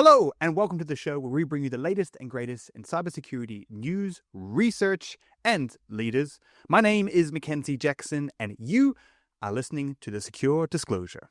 Hello, and welcome to the show where we bring you the latest and greatest in cybersecurity news, research, and leaders. My name is Mackenzie Jackson, and you are listening to The Secure Disclosure.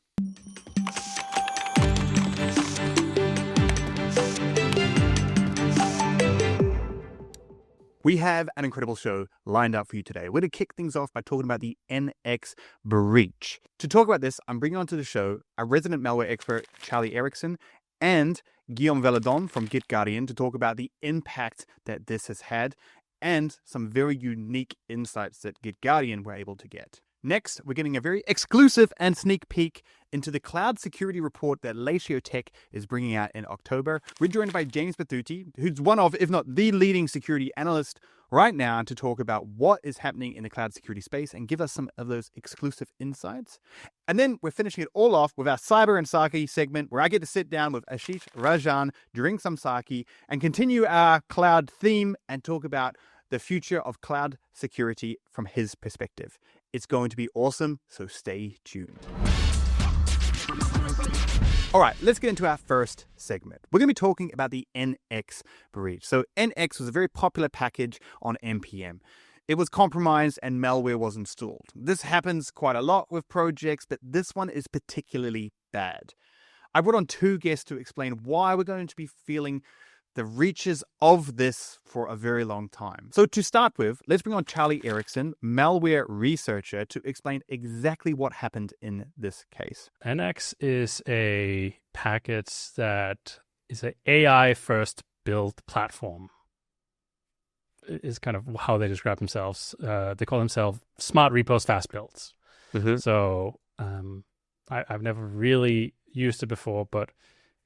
We have an incredible show lined up for you today. We're going to kick things off by talking about the NX breach. To talk about this, I'm bringing onto the show a resident malware expert, Charlie Ericson, and Guillaume Valadon from GitGuardian to talk about the impact that this has had and some very unique insights that GitGuardian were able to get. Next, we're getting a very exclusive and sneak peek into the cloud security report that Lacio Tech is bringing out in October. We're joined by James Berthoty, who's one of, if not the leading security analyst right now, to talk about what is happening in the cloud security space and give us some of those exclusive insights. And then we're finishing it all off with our Cyber Saki segment, where I get to sit down with Ashish Rajan, drink some sake, and continue our cloud theme and talk about the future of cloud security from his perspective. It's going to be awesome, so stay tuned. All right, let's get into our first segment. We're going to be talking about the NX breach. So NX was a very popular package on NPM. It was compromised and malware was installed. This happens quite a lot with projects, but this one is particularly bad. I brought on two guests to explain why we're going to be feeling the reaches of this for a very long time. So to start with, let's bring on Charlie Ericson, malware researcher, to explain exactly what happened in this case. NX is a package that is an AI-first build platform. Is kind of how they describe themselves. They call themselves smart repos, fast builds. Mm-hmm. So I've never really used it before, but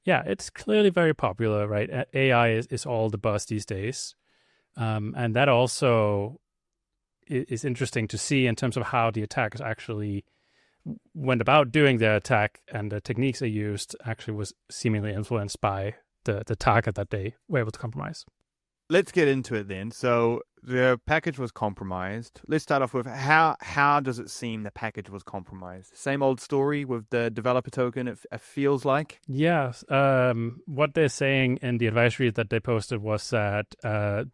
yeah, it's clearly very popular, right? AI is all the buzz these days. And that also is interesting to see in terms of how the attackers actually went about doing their attack, and the techniques they used actually was seemingly influenced by the target that they were able to compromise. Let's get into it then. So the package was compromised. Let's start off with how does it seem the package was compromised? Same old story with the developer token, it feels like? Yes. What they're saying in the advisory that they posted was that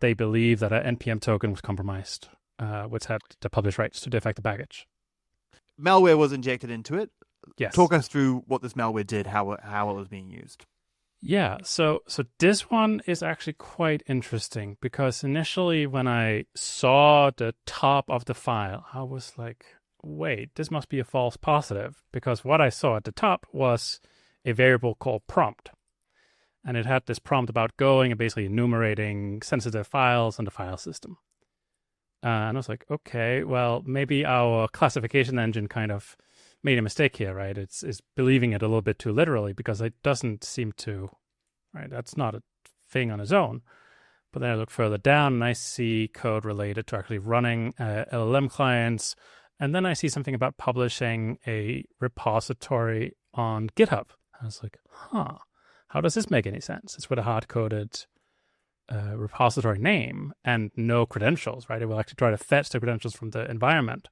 they believe that an NPM token was compromised, which had the published rights to the affected package. Malware was injected into it? Yes. Talk us through what this malware did, how it was being used. Yeah, so this one is actually quite interesting because initially when I saw the top of the file, I was like, wait, this must be a false positive, because what I saw at the top was a variable called prompt. And it had this prompt about going and basically enumerating sensitive files on the file system. And I was like, okay, well, maybe our classification engine kind of made a mistake here, right? It's believing it a little bit too literally, because it doesn't seem to, right? That's not a thing on its own. But then I look further down and I see code related to actually running LLM clients. And then I see something about publishing a repository on GitHub. I was like, how does this make any sense? It's with a hard-coded repository name and no credentials, right? It will actually try to fetch the credentials from the environment.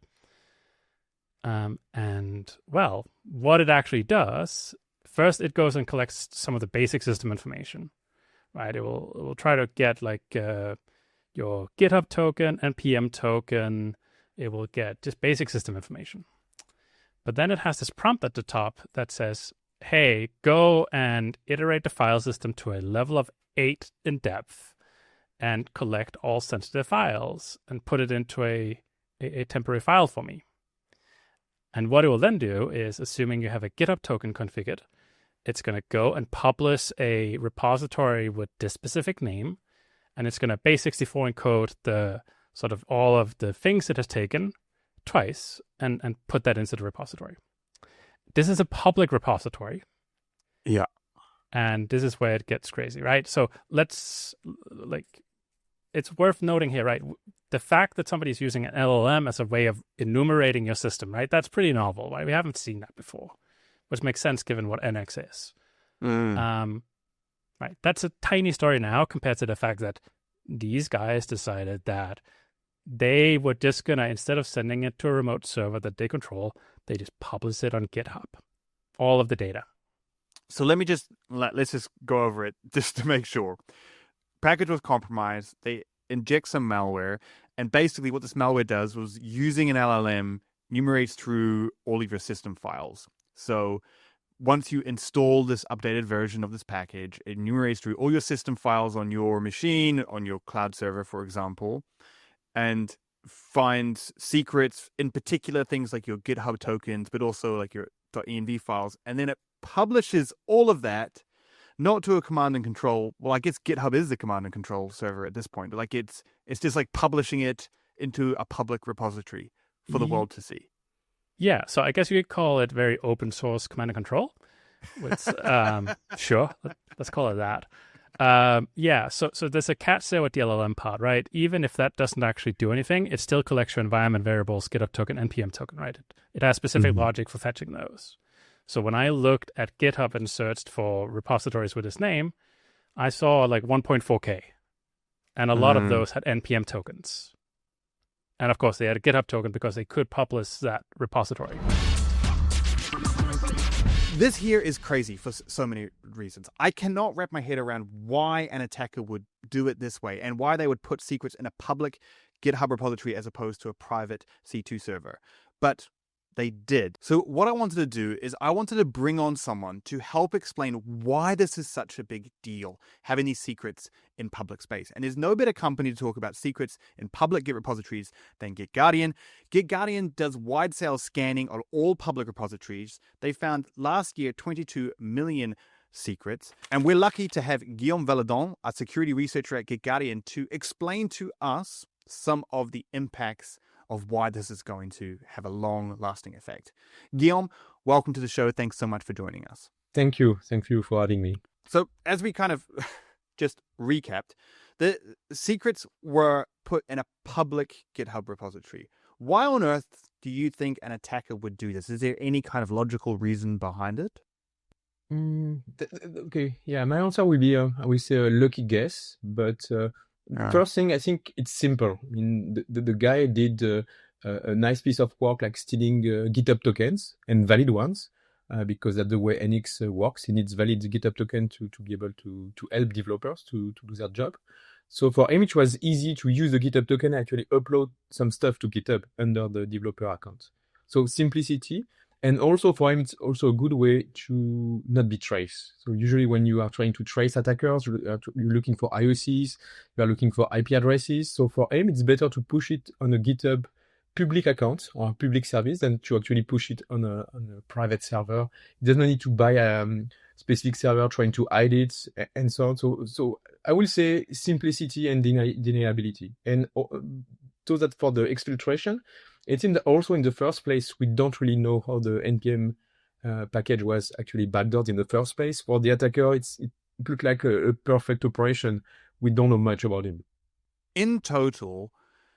And well, what it actually does, first it goes and collects some of the basic system information, right? It will try to get like your GitHub token, NPM token. It will get just basic system information. But then it has this prompt at the top that says, hey, go and iterate the file system to a level of 8 in depth and collect all sensitive files and put it into a temporary file for me. And what it will then do is, assuming you have a GitHub token configured, it's going to go and publish a repository with this specific name, and it's going to base64 encode the sort of all of the things it has taken twice and put that into the repository. This is a public repository. Yeah. And this is where it gets crazy, right? So it's worth noting here, right? The fact that somebody's using an LLM as a way of enumerating your system, right? That's pretty novel, right? We haven't seen that before, which makes sense given what NX is. Right. That's a tiny story now compared to the fact that these guys decided that they were just going to, instead of sending it to a remote server that they control, they just publish it on GitHub, all of the data. So let's just go over it just to make sure. Package was compromised. They inject some malware, and basically what this malware does was using an LLM enumerates through all of your system files. So once you install this updated version of this package, it enumerates through all your system files on your machine, on your cloud server, for example, and finds secrets, in particular things like your GitHub tokens, but also like your .env files, and then it publishes all of that not to a command and control. Well, I guess GitHub is the command and control server at this point, but like it's just like publishing it into a public repository for the world to see. Yeah, so I guess you could call it very open source command and control. Which, sure, let's call it that. Yeah, so there's a catch there with the LLM part, right? Even if that doesn't actually do anything, it still collects your environment variables, GitHub token, npm token, right? It has specific logic for fetching those. So when I looked at GitHub and searched for repositories with this name, I saw like 1.4K. And a lot of those had npm tokens. And of course, they had a GitHub token because they could publish that repository. This here is crazy for so many reasons. I cannot wrap my head around why an attacker would do it this way and why they would put secrets in a public GitHub repository as opposed to a private C2 server. But they did. So what I wanted to do is I wanted to bring on someone to help explain why this is such a big deal, having these secrets in public space. And there's no better company to talk about secrets in public Git repositories than GitGuardian. GitGuardian does wide sales scanning on all public repositories. They found last year 22 million secrets. And we're lucky to have Guillaume Valadon, a security researcher at GitGuardian, to explain to us some of the impacts of why this is going to have a long-lasting effect. Guillaume, welcome to the show. Thanks so much for joining us. Thank you. Thank you for having me. So as we kind of just recapped, the secrets were put in a public GitHub repository. Why on earth do you think an attacker would do this? Is there any kind of logical reason behind it? Okay. Yeah, my answer will be, I will say a lucky guess, but first thing, I think it's simple. I mean, the guy did a nice piece of work, like stealing GitHub tokens and valid ones, because that's the way NX works. He needs valid GitHub token to be able to help developers to do their job. So for him, it was easy to use the GitHub token and actually upload some stuff to GitHub under the developer account. So simplicity. And also for him, it's also a good way to not be traced. So usually when you are trying to trace attackers, you're looking for IOCs, you are looking for IP addresses. So for him, it's better to push it on a GitHub public account or a public service than to actually push it on a private server. It doesn't need to buy a specific server trying to hide it and so on. So I will say simplicity and deniability. And so that for the exfiltration, it's also in the first place, we don't really know how the NPM package was actually backdoored in the first place. For the attacker, it looked like a perfect operation. We don't know much about him. In total,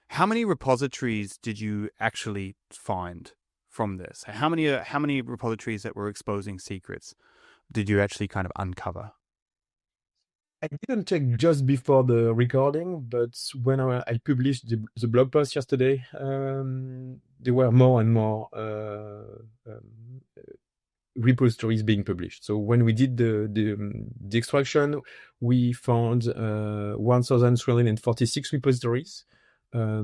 how many repositories did you actually find from this? How many repositories that were exposing secrets did you actually kind of uncover? I didn't check just before the recording, but when I published the blog post yesterday, there were more and more repositories being published. So when we did the extraction, we found 1,346 repositories, a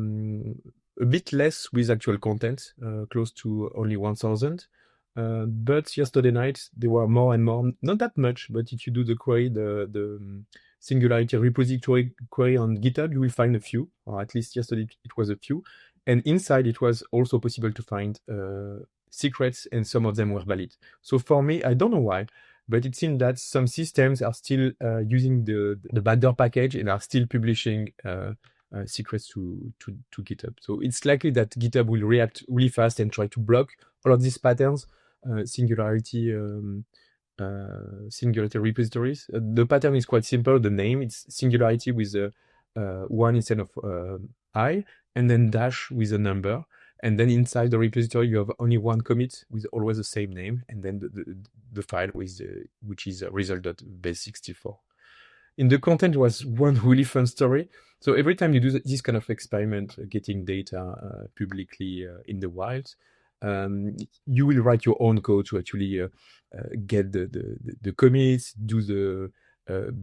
bit less with actual content, close to only 1,000. But yesterday night, there were more and more, not that much, but if you do the query, the Singularity repository query on GitHub, you will find a few, or at least yesterday it was a few. And inside, it was also possible to find secrets, and some of them were valid. So for me, I don't know why, but it seems that some systems are still using the backdoor package and are still publishing secrets to GitHub. So it's likely that GitHub will react really fast and try to block all of these patterns. Singularity repositories. The pattern is quite simple. The name, it's Singularity with a 1 instead of I, and then dash with a number. And then inside the repository, you have only one commit with always the same name, and then the file with which is result.base64. In the content was one really fun story. So every time you do this kind of experiment, getting data publicly in the wild, you will write your own code to actually get the commits, do the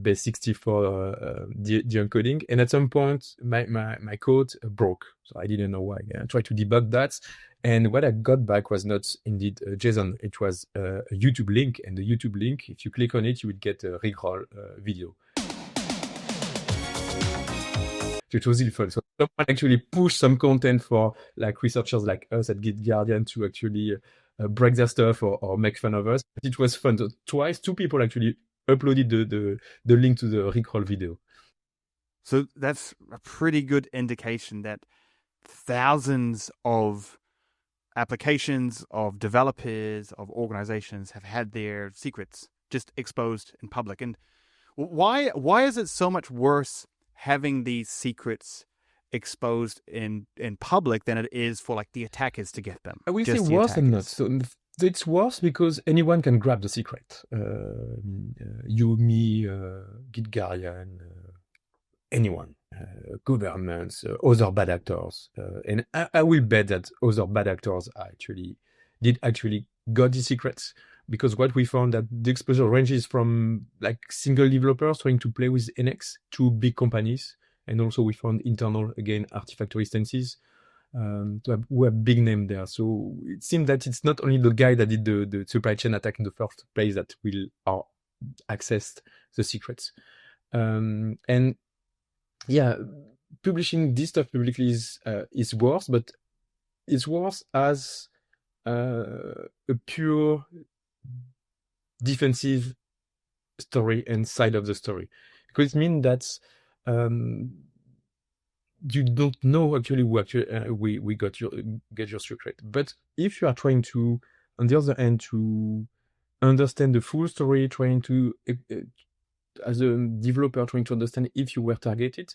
base 64 the encoding, and at some point my code broke, so I didn't know why. I tried to debug that, and what I got back was not indeed JSON. It was a YouTube link, and the YouTube link, if you click on it, you would get a Rickroll video. So it was really fun. So someone actually pushed some content for like researchers like us at GitGuardian to actually break their stuff or make fun of us. But it was fun. So twice, 2 people actually uploaded the link to the Rickroll video. So that's a pretty good indication that thousands of applications, of developers, of organizations have had their secrets just exposed in public. And why is it so much worse having these secrets exposed in public than it is for like the attackers to get them? I will say worse than not. So it's worse because anyone can grab the secret. You, me, GitGuardian, anyone, governments, other bad actors. And I will bet that other bad actors did actually got the secrets, because what we found that the exposure ranges from like single developers trying to play with NX to big companies. And also we found internal, again, Artifactory instances who have big name there. So it seems that it's not only the guy that did the supply chain attack in the first place that will access the secrets. And yeah, publishing this stuff publicly is worse, but it's worse as a pure defensive story and side of the story, because it means that you don't know actually who we get your secret. But if you are trying to, on the other hand, to understand the full story, trying to as a developer trying to understand if you were targeted,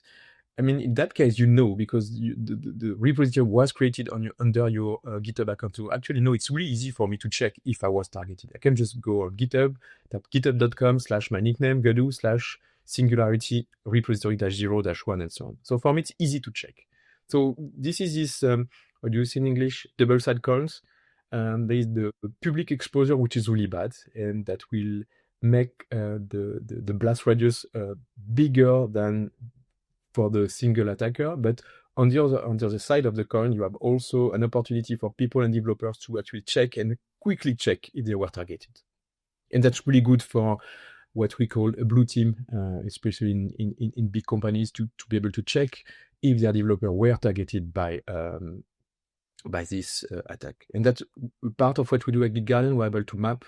I mean, in that case, because the repository was created under your GitHub account. To actually know, it's really easy for me to check if I was targeted. I can just go on GitHub, type github.com/my nickname, /singularity repository-0-1, and so on. So for me, it's easy to check. So this is this, what do you say in English, double-sided coins. There is the public exposure, which is really bad, and that will make the blast radius bigger than for the single attacker. But on the other side of the coin, you have also an opportunity for people and developers to actually check and quickly check if they were targeted. And that's really good for what we call a blue team, especially in big companies, to be able to check if their developer were targeted by this attack. And that's part of what we do at GitGuardian. We're able to map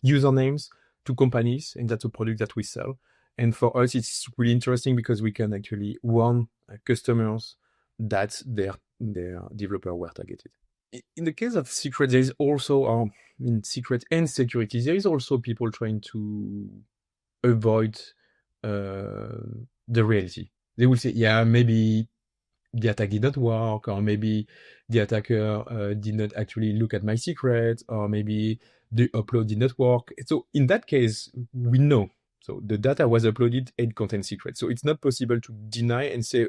usernames to companies, and that's a product that we sell. And for us, it's really interesting because we can actually warn customers that their developer were targeted. In the case of secret, there is also, in secret and security, there is also people trying to avoid the reality. They will say, yeah, maybe the attack did not work, or maybe the attacker did not actually look at my secret, or maybe the upload did not work. So in that case, we know. So the data was uploaded and contains secrets. So it's not possible to deny and say,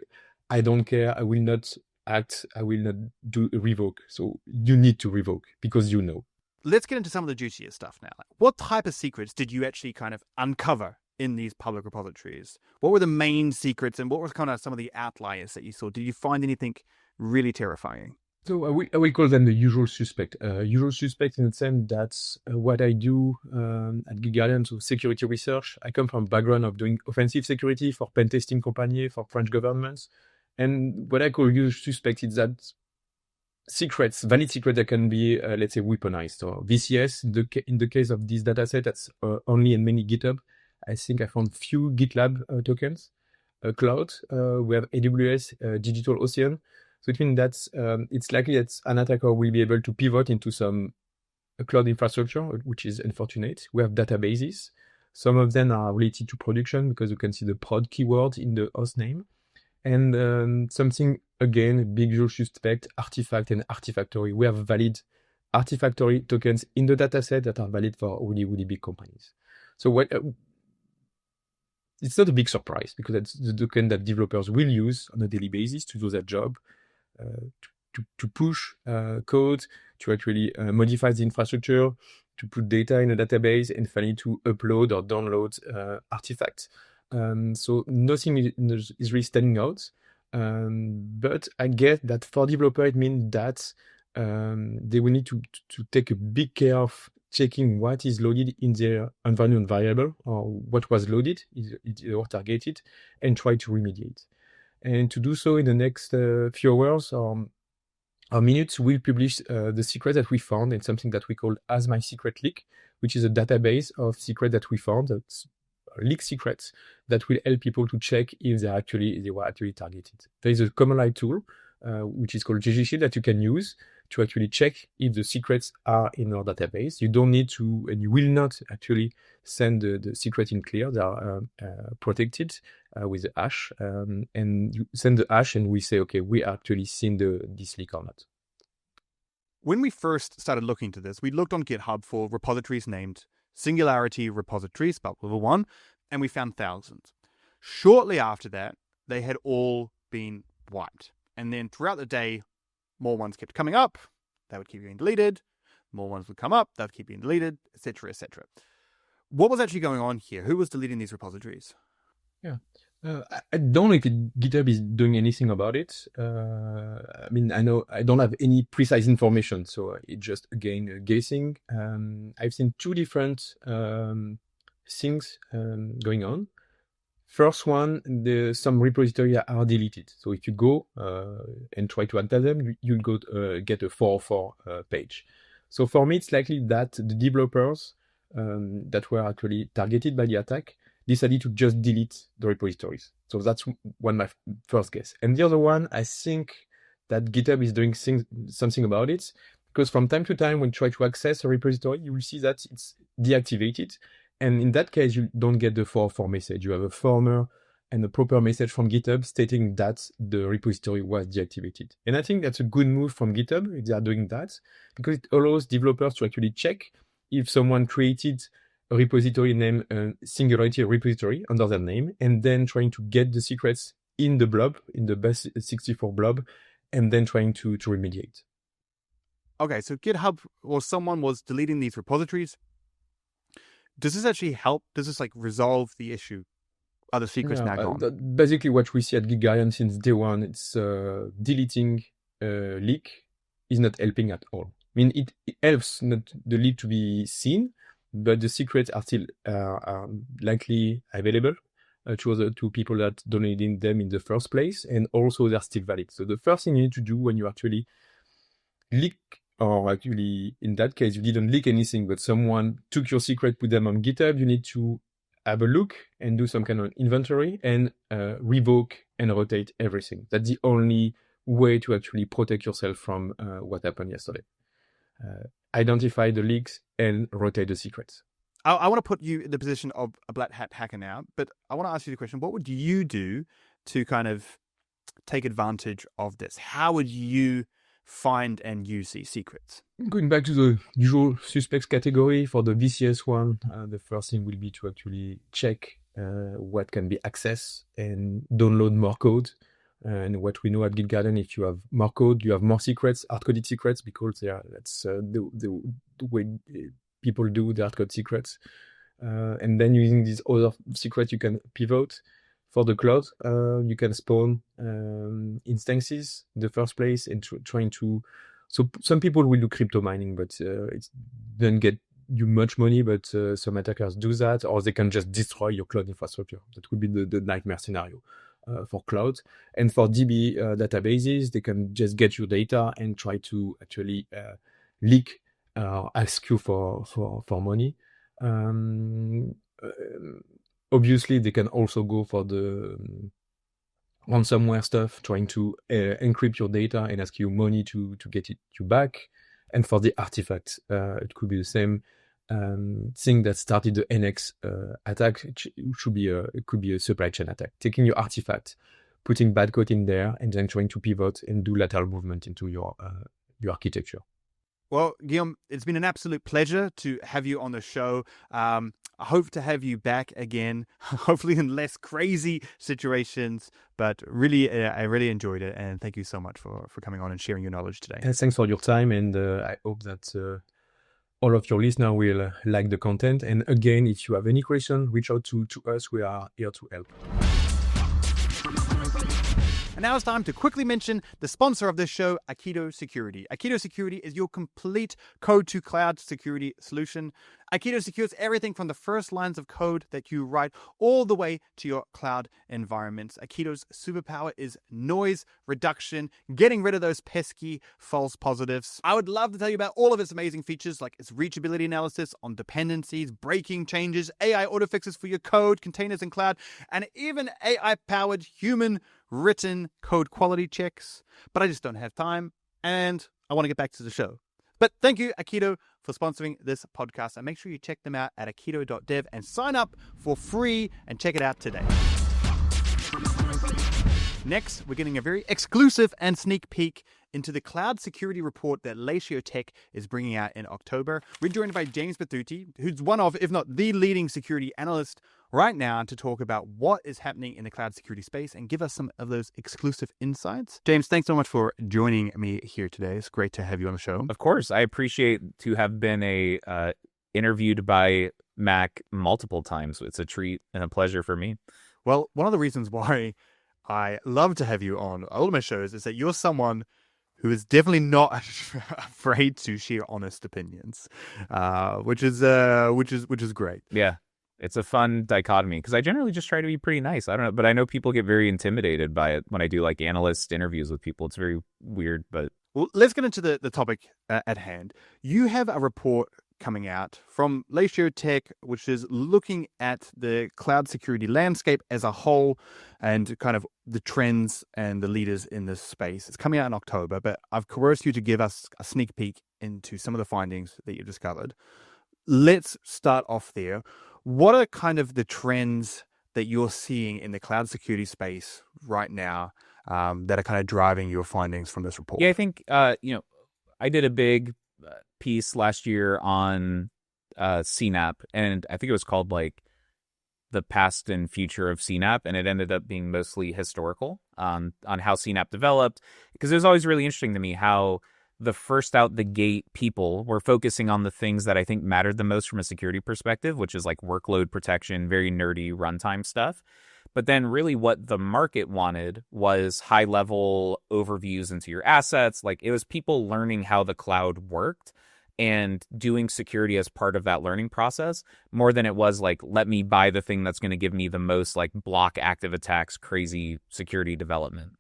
I don't care, I will not act, I will not do revoke. So you need to revoke because you know. Let's get into some of the juicier stuff now. What type of secrets did you actually kind of uncover in these public repositories? What were the main secrets, and what were kind of some of the outliers that you saw? Did you find anything really terrifying? So I will call them the usual suspect. Usual suspect in the sense that's what I do at GitGuardian, so security research. I come from a background of doing offensive security for pen testing company, for French governments. And what I call usual suspect is that secrets, valid secrets that can be, let's say, weaponized. Or VCS, in the case of this dataset, that's only in many GitHub. I think I found few GitLab tokens. Cloud, we have AWS, Digital Ocean. So it means that it's likely that an attacker will be able to pivot into some cloud infrastructure, which is unfortunate. We have databases. Some of them are related to production because you can see the prod keyword in the host name. And something, again, big usual suspect, artifact and artifactory. We have valid artifactory tokens in the dataset that are valid for really, really big companies. So what... it's not a big surprise because that's the token that developers will use on a daily basis to do their job, to to push code, to actually modify the infrastructure, to put data in a database, and finally to upload or download artifacts. So nothing is really standing out. But I guess that for developer, it means that they will need to take a big care of checking what is loaded in their environment variable or what was loaded or targeted, and try to remediate. And to do so in the next few hours or minutes, we'll publish the secret that we found in something that we call As My Secret Leak, which is a database of secrets that we found, that's leak secrets that will help people to check if they were actually targeted. There is a command line tool, which is called GGC, that you can use to actually check if the secrets are in our database. You don't need to, and you will not actually send the secret in clear. They are protected with the hash, and you send the hash, and we say, okay, we actually seen this leak or not. When we first started looking into this, we looked on GitHub for repositories named Singularity Repository, spelled with a 1, and we found thousands. Shortly after that, they had all been wiped. And then throughout the day, more ones kept coming up, they would keep getting deleted, more ones would come up, they would keep being deleted, etc., etc. What was actually going on here? Who was deleting these repositories? Yeah. I don't know if GitHub is doing anything about it. I mean, I know I don't have any precise information, so it's just, again, guessing. I've seen two different things going on. First one, some repositories are deleted. So if you go and try to enter them, you'll go get a 404 page. So for me, it's likely that the developers that were actually targeted by the attack decided to just delete the repositories. So that's my first guess. And the other one, I think that GitHub is doing something about it, because from time to time, when you try to access a repository, you will see that it's deactivated. And in that case, you don't get the 404 message. You have a former and a proper message from GitHub stating that the repository was deactivated. And I think that's a good move from GitHub if they are doing that, because it allows developers to actually check if someone created a repository named Singularity Repository under their name, and then trying to get the secrets in the blob, in the base64 blob, and then trying to remediate. Okay, so GitHub or someone was deleting these repositories. Does this actually help? Does this resolve the issue? Are the secrets now gone? Basically, what we see at GitGuardian since day one, it's deleting leak is not helping at all. I mean, it helps not the leak to be seen, but the secrets are still likely available to people that donated them in the first place, and also they're still valid. So the first thing you need to do when you actually leak, or actually in that case you didn't leak anything, but someone took your secret, put them on GitHub, you need to have a look and do some kind of inventory and revoke and rotate everything. That's the only way to actually protect yourself from what happened yesterday. Identify the leaks and rotate the secrets. I want to put you in the position of a black hat hacker now, but I want to ask you the question, what would you do to kind of take advantage of this? How would you find and use these secrets? Going back to the usual suspects category, for the VCS one, the first thing will be to actually check what can be accessed and download more code. And what we know at GitGuardian, if you have more code, you have more secrets, hard-coded secrets, because that's the way people do the hard-coded secrets. And then using these other secrets, you can pivot. For the cloud, you can spawn instances in the first place and trying to... So some people will do crypto mining, but it doesn't get you much money, but some attackers do that, or they can just destroy your cloud infrastructure. That would be the nightmare scenario. For cloud. And for DB databases, they can just get your data and try to actually leak, ask you for money. Obviously, they can also go for the ransomware stuff, trying to encrypt your data and ask you money to get you back. And for the artifacts, it could be the same thing that started the NX attack. It could be a supply chain attack, taking your artifact, putting bad code in there, and then trying to pivot and do lateral movement into your architecture. Well, Guillaume, it's been an absolute pleasure to have you on the show. I hope to have you back again, hopefully in less crazy situations. But really, I really enjoyed it. And thank you so much for coming on and sharing your knowledge today. Thanks for your time. And I hope that all of your listeners will like the content. And again, if you have any question, reach out to us. We are here to help. And now it's time to quickly mention the sponsor of this show, Aikido Security. Aikido Security is your complete code-to-cloud security solution. Aikido secures everything from the first lines of code that you write all the way to your cloud environments. Aikido's superpower is noise reduction, getting rid of those pesky false positives. I would love to tell you about all of its amazing features like its reachability analysis on dependencies, breaking changes, AI autofixes for your code, containers, and cloud, and even AI-powered human written code quality checks. But I just don't have time, and I want to get back to the show. But thank you, Aikido, for sponsoring this podcast. And make sure you check them out at aikido.dev and sign up for free and check it out today. Next, we're getting a very exclusive and sneak peek into the cloud security report that Lacio Tech is bringing out in October. We're joined by James Berthoty, who's one of, if not the leading security analyst right now, to talk about what is happening in the cloud security space and give us some of those exclusive insights. James, thanks so much for joining me here today. It's great to have you on the show. Of course. I appreciate to have been interviewed by Mac multiple times. It's a treat and a pleasure for me. Well, one of the reasons why I love to have you on all of my shows is that you're someone who is definitely not afraid to share honest opinions, which is great. Yeah, it's a fun dichotomy because I generally just try to be pretty nice. I don't know, but I know people get very intimidated by it when I do like analyst interviews with people. It's very weird, but well, let's get into the topic at hand. You have a report coming out from Lacio Tech, which is looking at the cloud security landscape as a whole and kind of the trends and the leaders in this space. It's coming out in October, but I've coerced you to give us a sneak peek into some of the findings that you discovered. Let's start off there. What are kind of the trends that you're seeing in the cloud security space right now that are kind of driving your findings from this report? Yeah, I think, I did a big piece last year on CNAP, and I think it was called like the past and future of CNAP, and it ended up being mostly historical on how CNAP developed, because it was always really interesting to me how the first out the gate people were focusing on the things that I think mattered the most from a security perspective, which is like workload protection, very nerdy runtime stuff. But then really what the market wanted was high level overviews into your assets. Like it was people learning how the cloud worked and doing security as part of that learning process more than it was like, let me buy the thing that's going to give me the most like block active attacks, crazy security development.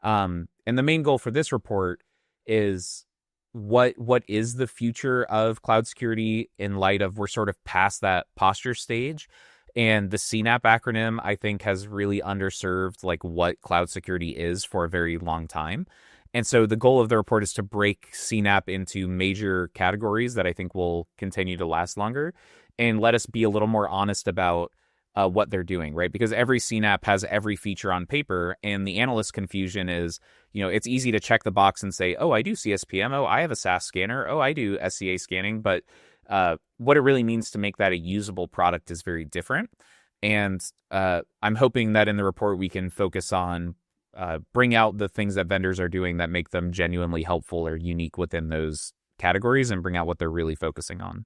And the main goal for this report is what is the future of cloud security in light of we're sort of past that posture stage. And the CNAP acronym, I think, has really underserved like what cloud security is for a very long time. And so the goal of the report is to break CNAP into major categories that I think will continue to last longer and let us be a little more honest about what they're doing, right? Because every CNAP has every feature on paper, and the analyst confusion is, it's easy to check the box and say, oh, I do CSPM. Oh, I have a SAS scanner. Oh, I do SCA scanning. But what it really means to make that a usable product is very different. And I'm hoping that in the report we can focus on bring out the things that vendors are doing that make them genuinely helpful or unique within those categories and bring out what they're really focusing on.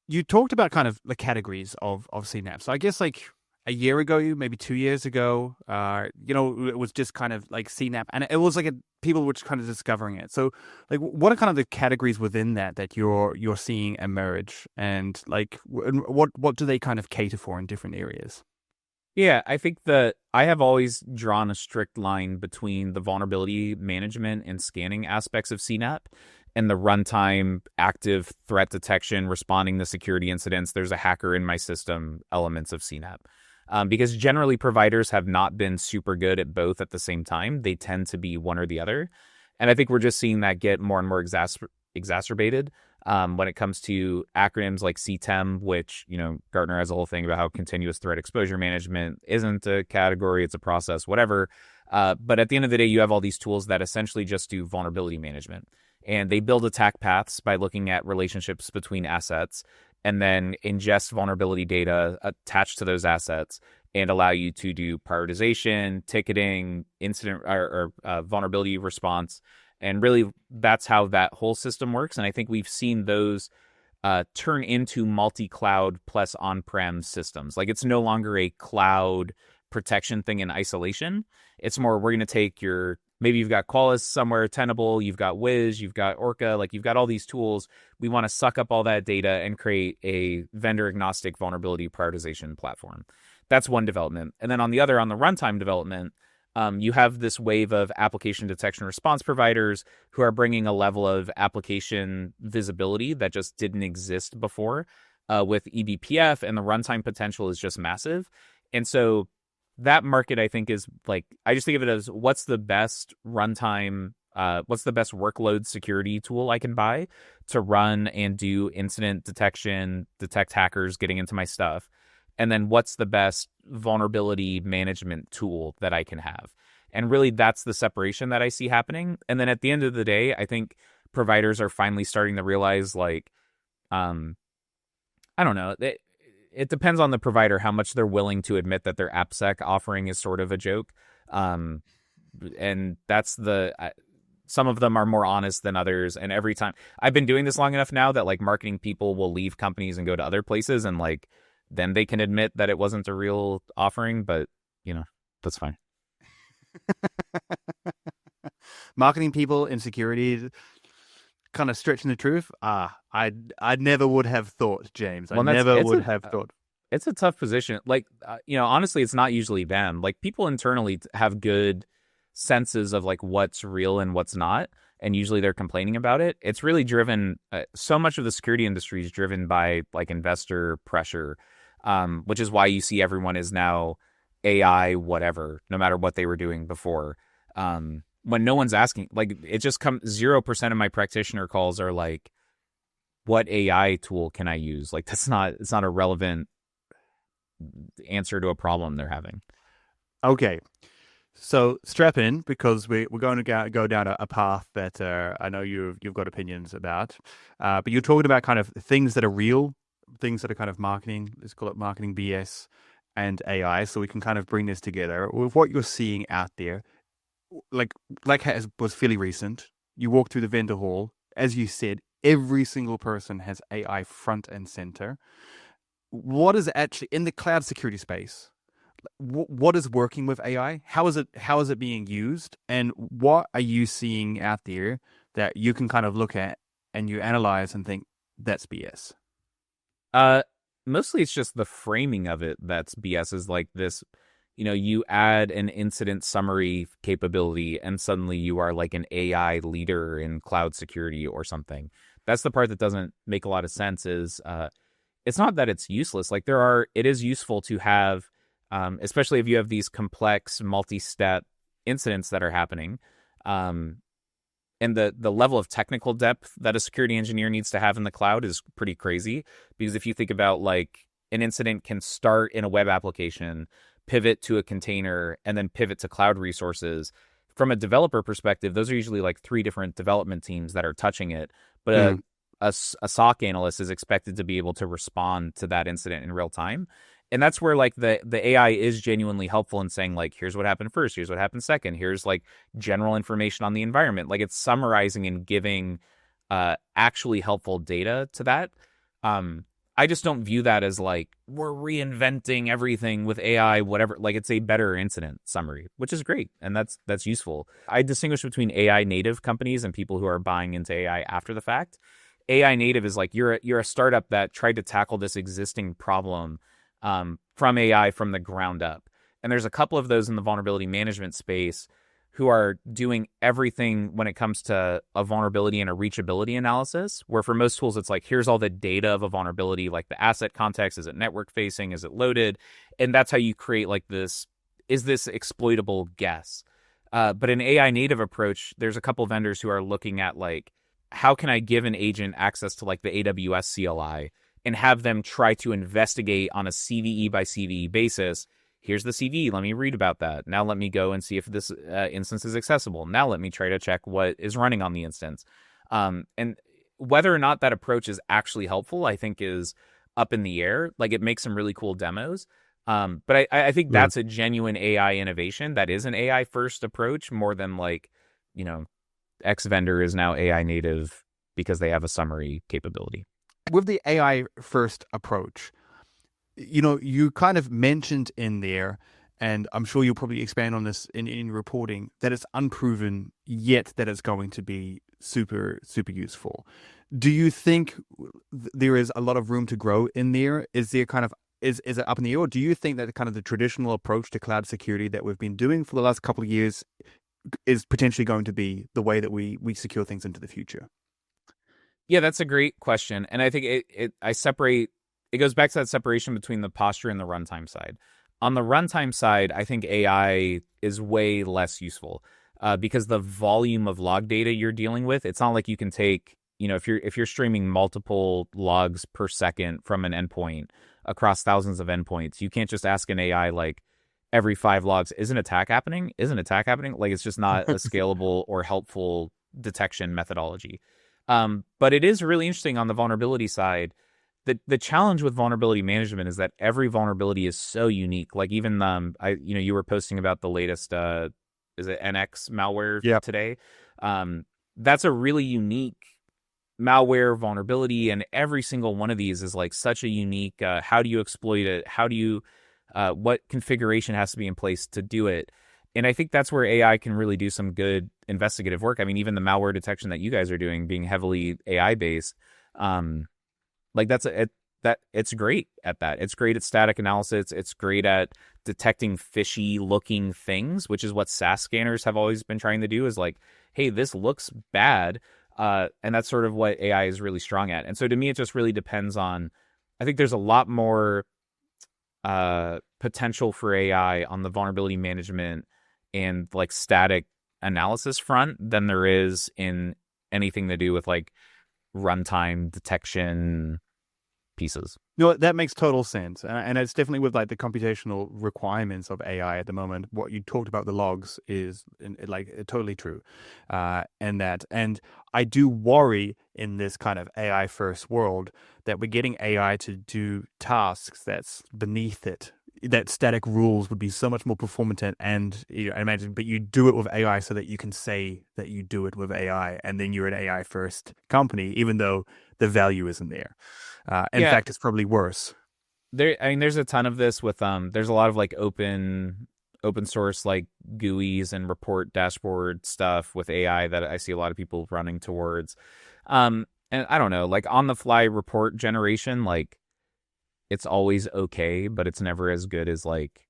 You talked about kind of the categories of CNAP. So I guess like a year ago, maybe 2 years ago, it was just kind of like CNAP, and it was like people were just kind of discovering it. So like, what are kind of the categories within that you're seeing emerge, and like what do they kind of cater for in different areas? Yeah, I think that I have always drawn a strict line between the vulnerability management and scanning aspects of CNAP and the runtime, active threat detection, responding to security incidents. There's a hacker in my system elements of CNAP. Because generally providers have not been super good at both at the same time. They tend to be one or the other. And I think we're just seeing that get more and more exacerbated when it comes to acronyms like CTEM, which, Gartner has a whole thing about how continuous threat exposure management isn't a category, it's a process, whatever. But at the end of the day, you have all these tools that essentially just do vulnerability management. And they build attack paths by looking at relationships between assets. and then ingest vulnerability data attached to those assets and allow you to do prioritization, ticketing, incident or vulnerability response. And really, that's how that whole system works. And I think we've seen those turn into multi-cloud plus on-prem systems. Like, it's no longer a cloud protection thing in isolation. It's more, we're going to take maybe you've got Qualys somewhere, Tenable, you've got Wiz, you've got Orca, like you've got all these tools. We want to suck up all that data and create a vendor-agnostic vulnerability prioritization platform. That's one development. And then on the runtime development, you have this wave of application detection response providers who are bringing a level of application visibility that just didn't exist before with eBPF, and the runtime potential is just massive. And so that market, I think, is like, I just think of it as what's the best runtime, what's the best workload security tool I can buy to run and do incident detection, detect hackers getting into my stuff. And then what's the best vulnerability management tool that I can have? And really, that's the separation that I see happening. And then at the end of the day, I think providers are finally starting to realize, like, I don't know, it depends on the provider how much they're willing to admit that their AppSec offering is sort of a joke. And that's some of them are more honest than others. And every time, I've been doing this long enough now that, like, marketing people will leave companies and go to other places, and like, then they can admit that it wasn't a real offering, but that's fine. Marketing people in security, kind of stretching the truth. I never would have thought, James. I never would have thought. It's a tough position. Like, honestly, it's not usually them. Like, people internally have good senses of like what's real and what's not, and usually they're complaining about it. It's really driven. So much of the security industry is driven by like investor pressure, which is why you see everyone is now AI whatever, no matter what they were doing before. When no one's asking, like, it just comes 0% of my practitioner calls are like, what AI tool can I use? Like, it's not a relevant answer to a problem they're having. Okay. So strap in, because we're going to go down a path that I know you've got opinions about. But you're talking about kind of things that are real, things that are kind of marketing, let's call it marketing BS, and AI. So we can kind of bring this together with what you're seeing out there. Like was fairly recent. You walk through the vendor hall, as you said, every single person has AI front and center. What is actually in the cloud security space? What is working with AI? How is it being used? And what are you seeing out there that you can kind of look at and you analyze and think that's BS? Mostly it's just the framing of it that's BS. Is like this, you add an incident summary capability and suddenly you are like an AI leader in cloud security or something. That's the part that doesn't make a lot of sense. Is it's not that it's useless. Like, it is useful to have, especially if you have these complex multi-step incidents that are happening. And the level of technical depth that a security engineer needs to have in the cloud is pretty crazy. Because if you think about, like, an incident can start in a web application, pivot to a container, and then pivot to cloud resources. From a developer perspective, those are usually like 3 different development teams that are touching it. But a SOC analyst is expected to be able to respond to that incident in real time. And that's where, like, the AI is genuinely helpful in saying, like, here's what happened first, here's what happened second, here's like general information on the environment. Like, it's summarizing and giving actually helpful data to that. I just don't view that as like, we're reinventing everything with AI, whatever. Like, it's a better incident summary, which is great. And that's useful. I distinguish between AI native companies and people who are buying into AI after the fact. AI native is like, you're a startup that tried to tackle this existing problem from AI from the ground up. And there's a couple of those in the vulnerability management space who are doing everything when it comes to a vulnerability and a reachability analysis, where for most tools, it's like, here's all the data of a vulnerability, like the asset context, is it network facing, is it loaded? And that's how you create like this, is this exploitable guess? But an AI native approach, there's a couple vendors who are looking at like, how can I give an agent access to like the AWS CLI and have them try to investigate on a CVE by CVE basis? Here's the CVE. Let me read about that. Now let me go and see if this instance is accessible. Now let me try to check what is running on the instance. And whether or not that approach is actually helpful, I think is up in the air. Like, it makes some really cool demos. But I think that's a genuine AI innovation. That is an AI first approach more than like, X vendor is now AI native because they have a summary capability. With the AI first approach, you kind of mentioned in there, and I'm sure you'll probably expand on this in reporting, that it's unproven yet that it's going to be super, super useful. Do you think there is a lot of room to grow in there? Is there kind of, is it up in the air, or do you think that kind of the traditional approach to cloud security that we've been doing for the last couple of years is potentially going to be the way that we secure things into the future? Yeah, that's a great question. And I think it goes back to that separation between the posture and the runtime side. On the runtime side, I think AI is way less useful because the volume of log data you're dealing with, it's not like you can take, if you're streaming multiple logs per second from an endpoint across thousands of endpoints, you can't just ask an AI like every 5 logs, is an attack happening? Like, it's just not a scalable or helpful detection methodology. But it is really interesting on the vulnerability side. The challenge with vulnerability management is that every vulnerability is so unique. Like, even you were posting about the latest is it NX malware today? That's a really unique malware vulnerability, and every single one of these is like such a unique. How do you exploit it? How do you what configuration has to be in place to do it? And I think that's where AI can really do some good investigative work. I mean, even the malware detection that you guys are doing, being heavily AI based, like it's great at that. It's great at static analysis. It's great at detecting fishy looking things, which is what SaaS scanners have always been trying to do. Is like, hey, this looks bad, and that's sort of what AI is really strong at. And so to me, it just really depends on. I think there's a lot more potential for AI on the vulnerability management and like static analysis front than there is in anything to do with like runtime detection pieces. That makes total sense. And it's definitely with like the computational requirements of AI at the moment. What you talked about the logs is like totally true. And I do worry in this kind of AI first world that we're getting AI to do tasks that's beneath it. That static rules would be so much more performant, and I imagine, but you do it with AI so that you can say that you do it with AI, and then you're an AI first company, even though the value isn't there. In fact, it's probably worse. There's a ton of this with there's a lot of like open source like GUIs and report dashboard stuff with AI that I see a lot of people running towards. And I don't know, like on the fly report generation, like it's always okay, but it's never as good as like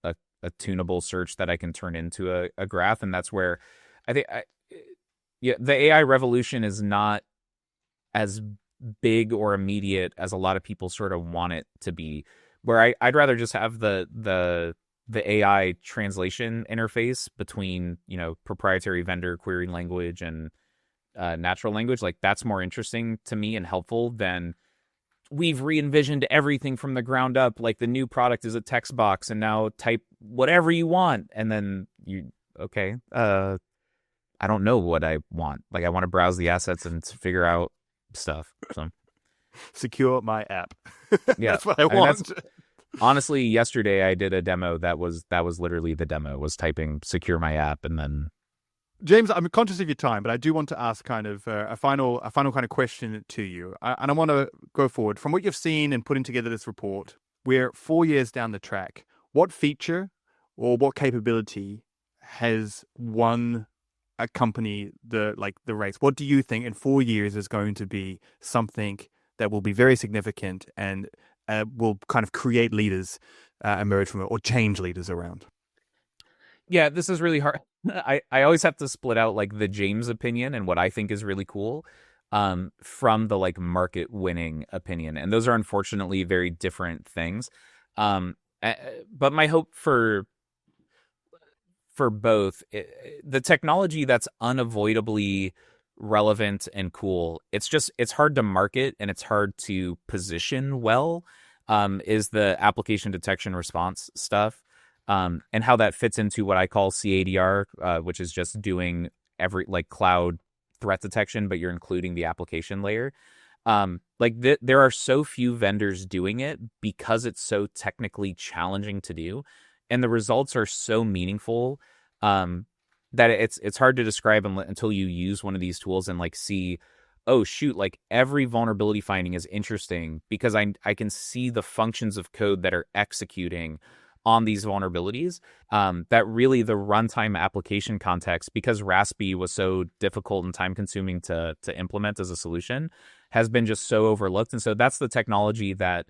a tunable search that I can turn into a graph. And that's where I think the AI revolution is not as big or immediate as a lot of people sort of want it to be, where I'd rather just have the AI translation interface between, proprietary vendor query language and natural language. Like, that's more interesting to me and helpful than we've re-envisioned everything from the ground up. Like, the new product is a text box and now type whatever you want. And then I don't know what I want. Like, I want to browse the assets and figure out stuff. So secure my app. Yeah, that's what I want. Honestly, yesterday I did a demo that was literally the demo, was typing secure my app. And then James, I'm conscious of your time, but I do want to ask kind of a final kind of question to you. And I want to go forward from what you've seen and putting together this report. We're 4 years down the track. What feature or what capability has won a company the race? What do you think in 4 years is going to be something that will be very significant and will kind of create leaders emerge from it, or change leaders around? Yeah, this is really hard. I always have to split out like the James opinion and what I think is really cool from the like market winning opinion. And those are unfortunately very different things. But my hope for both, the technology that's unavoidably relevant and cool, it's hard to market and it's hard to position well, is the application detection response stuff. And how that fits into what I call CADR, which is just doing every like cloud threat detection, but you're including the application layer. There are so few vendors doing it because it's so technically challenging to do, and the results are so meaningful that it's hard to describe until you use one of these tools and like see, oh shoot, like every vulnerability finding is interesting because I can see the functions of code that are executing on these vulnerabilities. That really the runtime application context, because Raspi was so difficult and time consuming to implement as a solution, has been just so overlooked. And so that's the technology that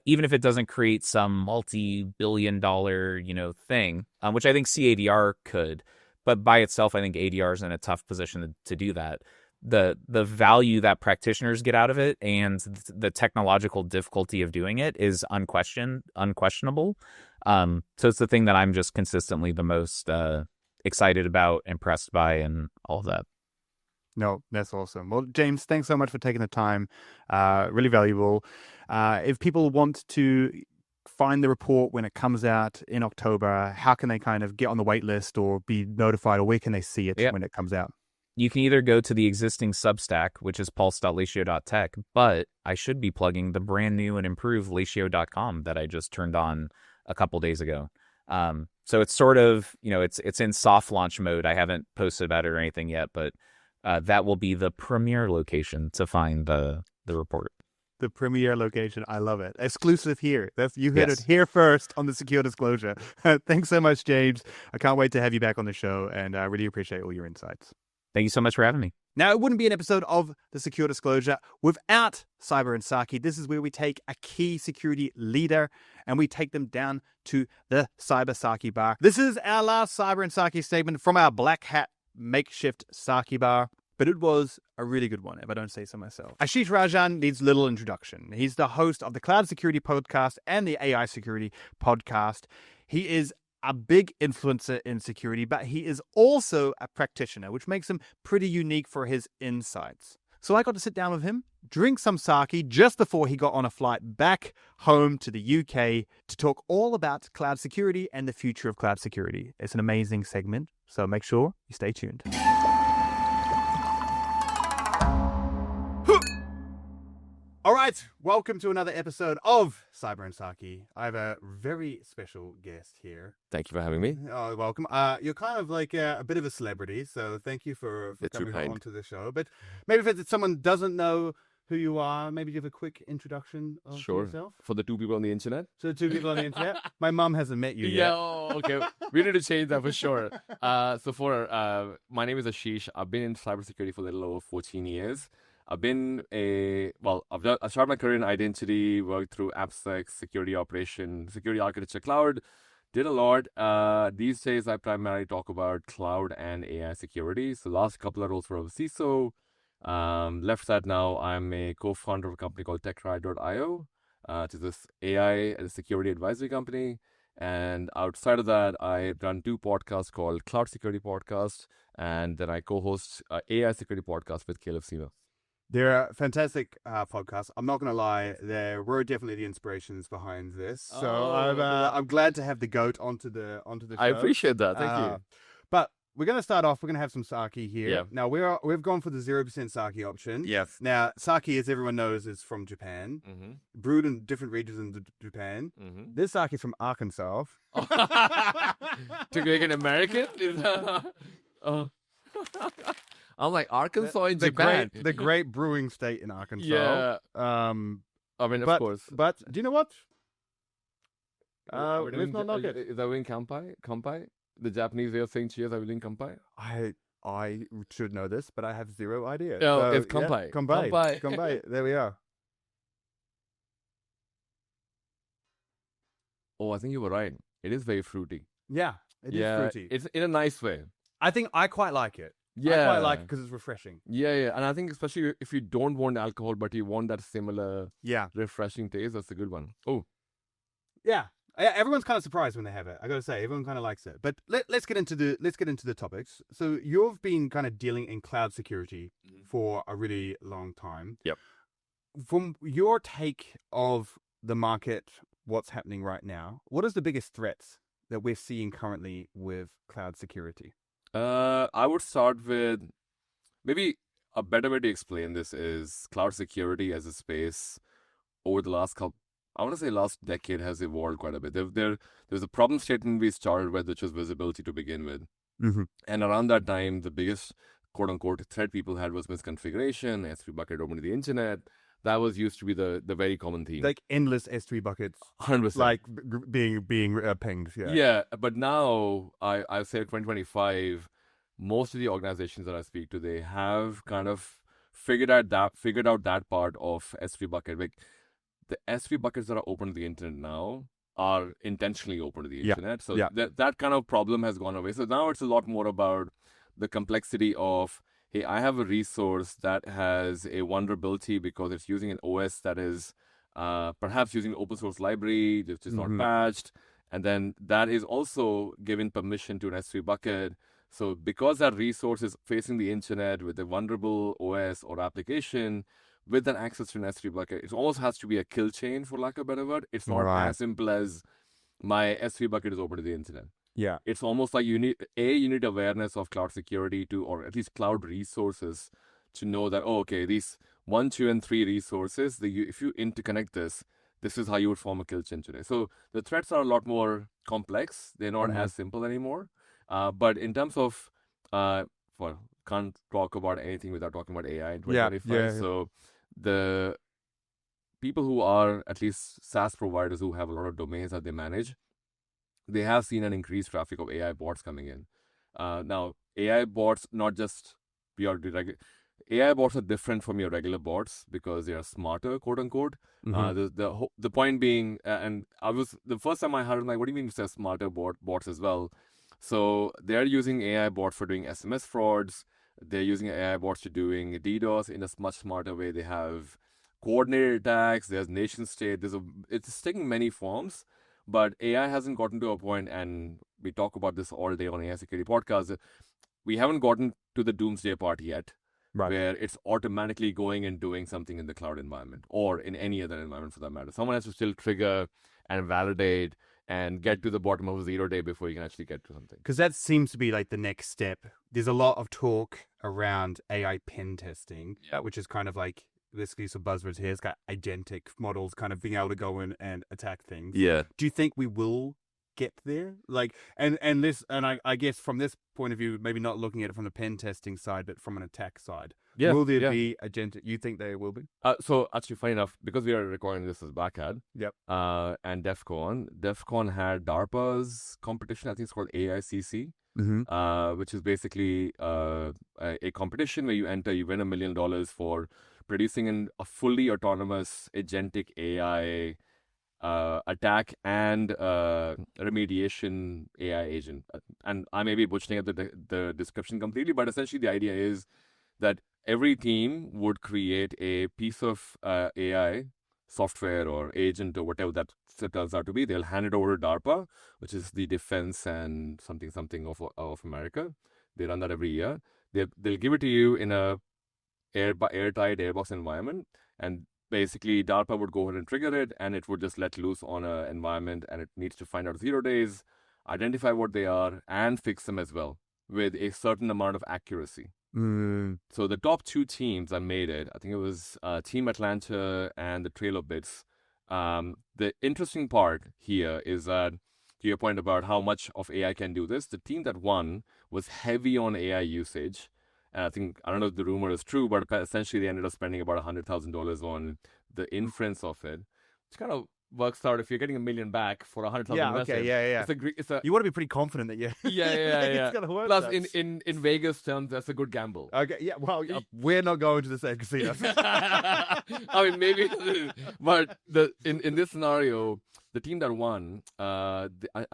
even if it doesn't create some multi-billion-dollar, thing, which I think CADR could, but by itself, I think ADR is in a tough position to do that. The value that practitioners get out of it and the technological difficulty of doing it is unquestionable. So it's the thing that I'm just consistently the most excited about, impressed by, and all of that. No, that's awesome. Well, James, thanks so much for taking the time. Really valuable. If people want to find the report when it comes out in October, how can they kind of get on the wait list or be notified, or where can they see it when it comes out? You can either go to the existing Substack, which is pulse.lacio.tech, but I should be plugging the brand new and improved lacio.com that I just turned on a couple days ago. So it's sort of, it's in soft launch mode. I haven't posted about it or anything yet, but that will be the premier location to find the report. The premier location. I love it. Exclusive here. You heard it here first on the Secure Disclosure. Thanks so much, James. I can't wait to have you back on the show, and I really appreciate all your insights. Thank you so much for having me. Now, it wouldn't be an episode of the Secure Disclosure without Cyber Saki. This is where we take a key security leader and we take them down to the Cyber Saki bar. This is our last Cyber Saki statement from our black hat makeshift Saki bar, but it was a really good one, if I don't say so myself. Ashish Rajan needs little introduction. He's the host of the Cloud Security Podcast and the AI Security Podcast. He is a big influencer in security, but he is also a practitioner, which makes him pretty unique for his insights. So I got to sit down with him, drink some sake just before he got on a flight back home to the UK to talk all about cloud security and the future of cloud security. It's an amazing segment, so make sure you stay tuned. All right, welcome to another episode of Cyber Saki. I have a very special guest here. Thank you for having me. Oh, welcome. You're kind of like a bit of a celebrity, so thank you for coming onto the show. But maybe if someone doesn't know who you are, maybe give a quick introduction of yourself. For the two people on the internet. So the two people on the internet. My mom hasn't met you yet. Yeah, okay. We need to change that for sure. My name is Ashish. I've been in cybersecurity for a little over 14 years. I started my career in identity, worked through AppSec, security operation, security architecture, cloud, did a lot. These days, I primarily talk about cloud and AI security. So last couple of roles were CISO. Left that now. I'm a co-founder of a company called TechRide.io, which is this AI and security advisory company. And outside of that, I run two podcasts called Cloud Security Podcast, and then I co-host AI Security Podcast with Caleb Seema. They're a fantastic podcast. I'm not going to lie, there were definitely the inspirations behind this. So I'm glad to have the GOAT onto the show. I appreciate that. Thank you. But we're going to start off. We're going to have some sake here. Yeah. Now, we've gone for the 0% sake option. Yes. Now, sake, as everyone knows, is from Japan. Mm-hmm. Brewed in different regions in Japan. Mm-hmm. This sake is from Arkansas. To make an American? I'm like, Arkansas in Japan. The great brewing state in Arkansas. Yeah. Of course. But do you know what? Is let's not knock it. Is that doing kampai? The Japanese way of saying cheers, are we doing kampai? I should know this, but I have zero idea. No, so, it's kampai. Yeah, kampai. There we are. Oh, I think you were right. It is very fruity. Yeah, it is fruity. It's in a nice way. I think I quite like it. Yeah. I quite like it because it's refreshing. Yeah. And I think especially if you don't want alcohol, but you want that similar refreshing taste, that's a good one. Oh. Yeah. Everyone's kind of surprised when they have it. I got to say, everyone kind of likes it. But let's get into the topics. So you've been kind of dealing in cloud security for a really long time. Yep. From your take of the market, what's happening right now, what is the biggest threats that we're seeing currently with cloud security? I would start with maybe a better way to explain this is cloud security as a space over the last couple, I want to say last decade has evolved quite a bit. There's a problem statement we started with, which was visibility to begin with. Mm-hmm. And around that time, the biggest quote unquote threat people had was misconfiguration, S3 bucket open to the internet. That was used to be the very common theme. Like endless S3 buckets, 100%. like being pinged. Yeah. Yeah, but now I say 2025, most of the organizations that I speak to, they have kind of figured out that part of S3 bucket. Like the S3 buckets that are open to the internet now are intentionally open to the internet. So that kind of problem has gone away. So now it's a lot more about the complexity of, hey, I have a resource that has a vulnerability because it's using an OS that is perhaps using an open source library, which is not patched. And then that is also given permission to an S3 bucket. So because that resource is facing the internet with a vulnerable OS or application, with an access to an S3 bucket, it almost has to be a kill chain, for lack of a better word. It's not as simple as my S3 bucket is open to the internet. Yeah. It's almost like you need awareness of cloud security or at least cloud resources to know that, these 1, 2, and 3 resources, if you interconnect this is how you would form a kill chain today. So the threats are a lot more complex. They're not as simple anymore. But in terms of, can't talk about anything without talking about AI in 2025. So the people who are at least SaaS providers who have a lot of domains that they manage, they have seen an increased traffic of AI bots coming in. Now, AI bots, not just AI bots are different from your regular bots because they are smarter, quote unquote. The point being, and I was the first time I heard, I'm like, what do you mean they're smarter bots as well? So they're using AI bots for doing SMS frauds. They're using AI bots to doing DDoS in a much smarter way. They have coordinated attacks. There's nation state. It's taking many forms. But AI hasn't gotten to a point, and we talk about this all day on AI Security Podcast, we haven't gotten to the doomsday part yet, where it's automatically going and doing something in the cloud environment or in any other environment for that matter. Someone has to still trigger and validate and get to the bottom of 0 day before you can actually get to something. Because that seems to be like the next step. There's a lot of talk around AI pen testing, which is kind of like, basically some buzzwords here. It's got agentic models kind of being able to go in and attack things. Yeah. Do you think we will get there? Like, and I guess from this point of view, maybe not looking at it from the pen testing side, but from an attack side. Yeah. Will there be agentic? You think there will be? So actually, funny enough, because we are recording this as Backhad. Yep. And DEF CON had DARPA's competition. I think it's called AICC. Which is basically a competition where you win $1 million for producing a fully autonomous agentic AI attack and remediation AI agent. And I may be butchering up the description completely, but essentially the idea is that every team would create a piece of AI software or agent or whatever that turns out to be. They'll hand it over to DARPA, which is the defense and something of America. They run that every year. They'll give it to you in a airtight airbox environment, and basically DARPA would go ahead and trigger it, and it would just let loose on an environment, and it needs to find out 0 days, identify what they are, and fix them as well with a certain amount of accuracy. So the top 2 teams that made it, I think it was Team Atlanta and the Trail of Bits. The interesting part here is that, to your point about how much of AI can do this, the team that won was heavy on AI usage. And I don't know if the rumor is true, but essentially they ended up spending about $100,000 on the inference of it, which kind of works out if you're getting $1 million back for 100,000 investment. It's a you want to be pretty confident that it's gonna work. Plus, in Vegas terms, that's a good gamble. Okay, yeah. Well, we're not going to the same casino. I mean, maybe, but in this scenario, the team that won, I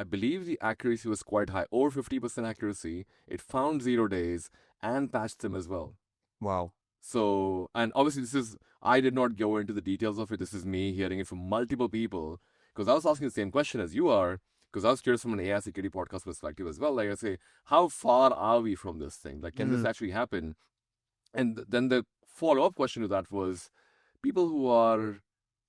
believe the accuracy was quite high, over 50% accuracy. It found 0 days and patched them as well. Wow. So, and obviously I did not go into the details of it. This is me hearing it from multiple people, because I was asking the same question as you are, because I was curious from an AI security podcast perspective as well. Like I say, how far are we from this thing? Like, can this actually happen? And then the follow-up question to that was, people who are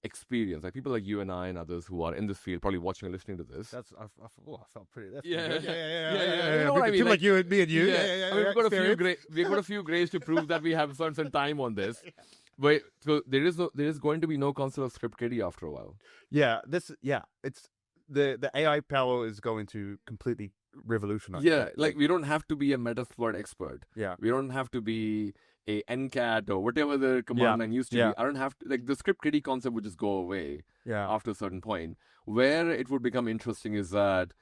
experience, like people like you and I and others who are in this field, probably watching or listening to this. I felt pretty. That's Yeah. pretty good. Yeah. You know what I mean? People like you and me and you. I mean, we've got a few grays to prove that we have some time on this. But so there is going to be no concept of script kiddie after a while. It's the AI power is going to completely revolutionize. Yeah, like we don't have to be a Metasploit expert. Yeah. We don't have to be a NCAT or whatever the command line used to be. I don't have to, like, the script kiddie concept would just go away after a certain point. Where it would become interesting is that,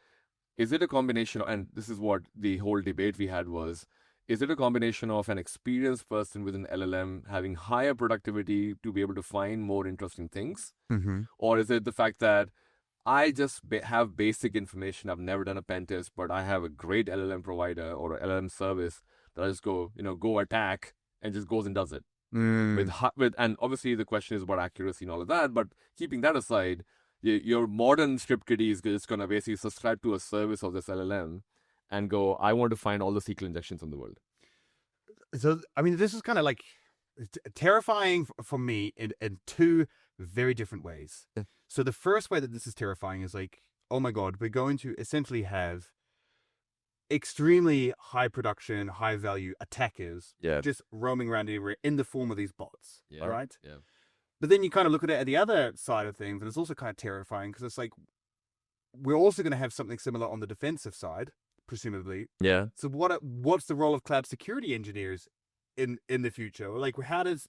is it a combination, and this is what the whole debate we had was, is it a combination of an experienced person with an LLM having higher productivity to be able to find more interesting things? Mm-hmm. Or is it the fact that I just have basic information, I've never done a pen test, but I have a great LLM provider or an LLM service that I just go attack and just goes and does it. And obviously the question is about accuracy and all of that, but keeping that aside, your modern script kiddie is just going to basically subscribe to a service of this LLM and go, I want to find all the SQL injections in the world. So, I mean, this is kind of like terrifying for me in two very different ways. Yeah. So the first way that this is terrifying is like, oh my God, we're going to essentially have extremely high production, high value attackers just roaming around everywhere in the form of these bots. Yeah. All right. Yeah. But then you kind of look at it at the other side of things, and it's also kind of terrifying because it's like, we're also going to have something similar on the defensive side, presumably. Yeah. So what's the role of cloud security engineers in the future? Like, it's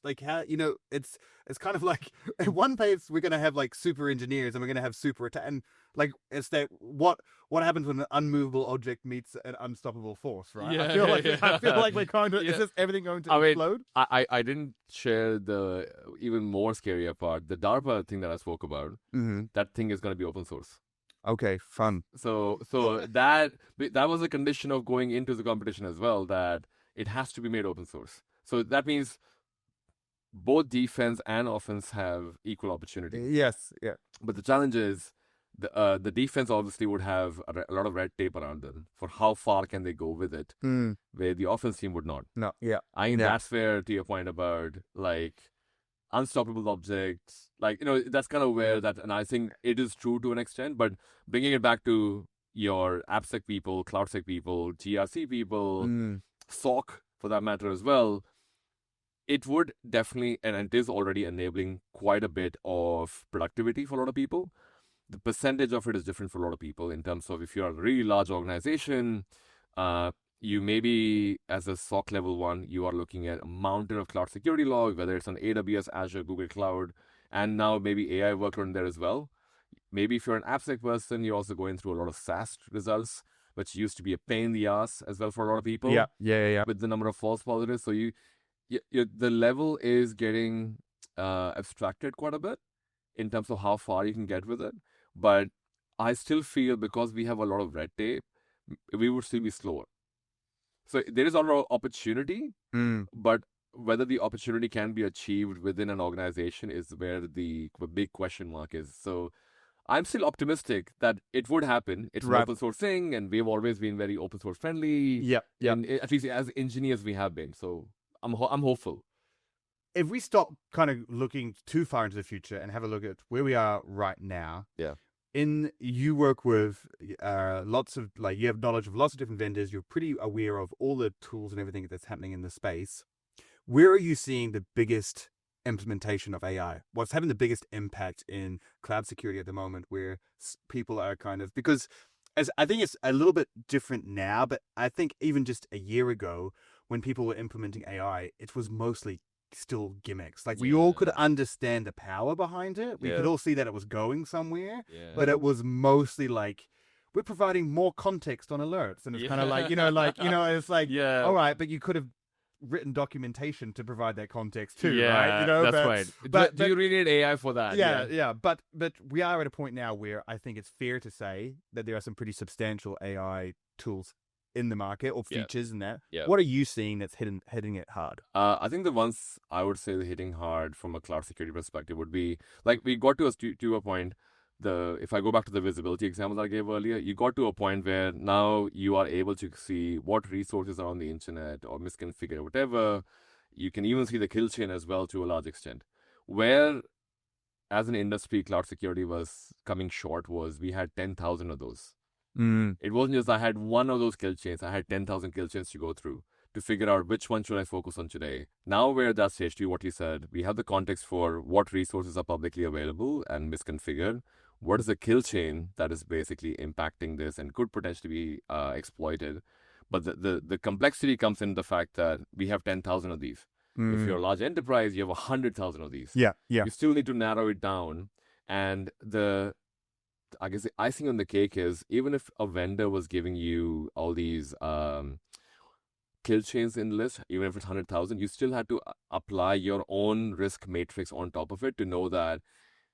kind of like at one place we're going to have like super engineers and we're going to have super attack, and like it's that what happens when an unmovable object meets an unstoppable force, right? Yeah, I feel like we're kind of is this everything going to explode? I didn't share the even more scarier part, the DARPA thing that I spoke about. Mm-hmm. That thing is going to be open source. Okay, fun. So that was a condition of going into the competition as well, that it has to be made open source. So that means both defense and offense have equal opportunity. Yes, yeah. But the challenge is the defense obviously would have a lot of red tape around them for how far can they go with it, where the offense team would not. No, yeah. I mean, that's where, to your point about like unstoppable objects, like, that's kind of where that, and I think it is true to an extent, but bringing it back to your AppSec people, CloudSec people, GRC people, SOC for that matter as well, it would definitely, and it is already enabling quite a bit of productivity for a lot of people. The percentage of it is different for a lot of people in terms of if you're a really large organization, you maybe as a SOC level 1, you are looking at a mountain of cloud security logs, whether it's on AWS, Azure, Google Cloud, and now maybe AI workload there as well. Maybe if you're an AppSec person, you're also going through a lot of SAST results, which used to be a pain in the ass as well for a lot of people. Yeah. With the number of false positives. So the level is getting abstracted quite a bit in terms of how far you can get with it. But I still feel because we have a lot of red tape, we would still be slower. So there is a lot of opportunity, but whether the opportunity can be achieved within an organization is where the big question mark is. So I'm still optimistic that it would happen. It's an open source thing, and we've always been very open source friendly. Yeah. And at least as engineers we have been. So I'm hopeful. If we stop kind of looking too far into the future and have a look at where we are right now. Yeah. You work with lots of, like, you have knowledge of lots of different vendors. You're pretty aware of all the tools and everything that's happening in the space. Where are you seeing the biggest implementation of AI? What's having the biggest impact in cloud security at the moment, where people are kind of, because as I think it's a little bit different now, but I think even just a year ago when people were implementing AI, it was mostly still gimmicks. Like, we all could understand the power behind it. We could all see that it was going somewhere, but it was mostly like, we're providing more context on alerts. And it's kind of like, it's like, all right, but you could have written documentation to provide that context too, right? That's right. But do you really need AI for that? Yeah. But we are at a point now where I think it's fair to say that there are some pretty substantial AI tools in the market, or features in that. What are you seeing that's hitting it hard? I think the ones I would say hitting hard from a cloud security perspective would be, like, we got to a point, if I go back to the visibility examples I gave earlier, you got to a point where now you are able to see what resources are on the internet or misconfigured or whatever. You can even see the kill chain as well to a large extent. Where as an industry, cloud security was coming short was we had 10,000 of those. It wasn't just I had one of those kill chains. I had 10,000 kill chains to go through to figure out which one should I focus on today. Now we're at that stage, to what you said. We have the context for what resources are publicly available and misconfigured. What is the kill chain that is basically impacting this and could potentially be exploited? But the complexity comes in the fact that we have 10,000 of these. If you're a large enterprise, you have 100,000 of these. Yeah. You still need to narrow it down. And I guess the icing on the cake is, even if a vendor was giving you all these kill chains in the list, even if it's 100,000, you still had to apply your own risk matrix on top of it to know that,